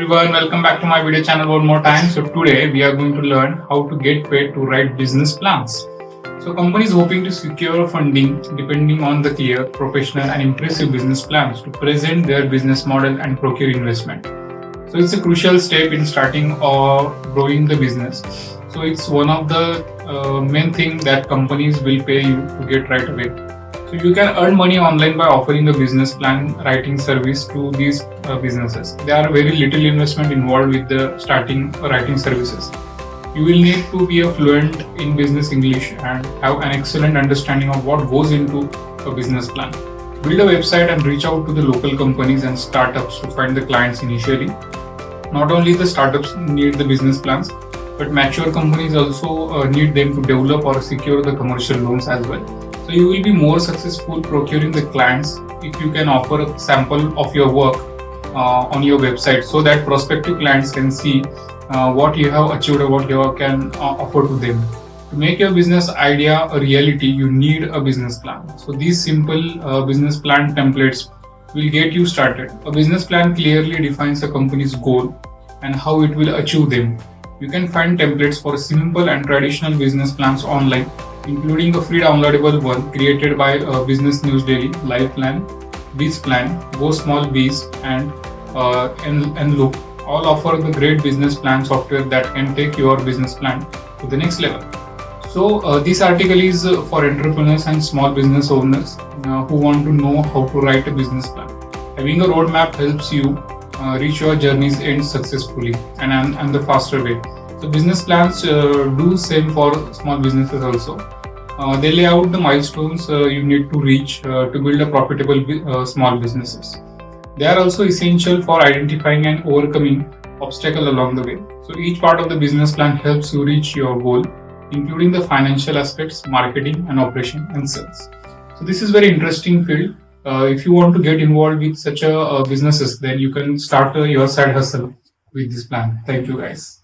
Everyone, welcome back to my video channel one more time. So today we are going to learn how to get paid to write business plans. So companies hoping to secure funding depending on the clear, professional and impressive business plans to present their business model and procure investment. So it's a crucial step in starting or growing the business. So it's one of the main thing that companies will pay you to get right away. So you can earn money online by offering a business plan writing service to these businesses. There are very little investment involved with the starting writing services. You will need to be a fluent in business English and have an excellent understanding of what goes into a business plan. Build a website and reach out to the local companies and startups to find the clients initially. Not only the startups need the business plans, but mature companies also need them to develop or secure the commercial loans as well. So you will be more successful procuring the clients if you can offer a sample of your work on your website, so that prospective clients can see what you have achieved or what you can offer to them. To make your business idea a reality, you need a business plan. So these simple business plan templates will get you started. A business plan clearly defines a company's goal and how it will achieve them. You can find templates for simple and traditional business plans online, including a free downloadable one created by Business News Daily, Life Plan, Biz Plan, Go Small Biz, and Loop. All offer the great business plan software that can take your business plan to the next level. So this article is for entrepreneurs and small business owners who want to know how to write a business plan. Having a roadmap helps you reach your journey's end successfully and the faster way. So business plans do same for small businesses also. They lay out the milestones you need to reach to build a profitable small businesses. They are also essential for identifying and overcoming obstacles along the way. So each part of the business plan helps you reach your goal, including the financial aspects, marketing and operation and sales. So this is very interesting field. If you want to get involved with such a businesses, then you can start your side hustle with this plan. Thank you guys.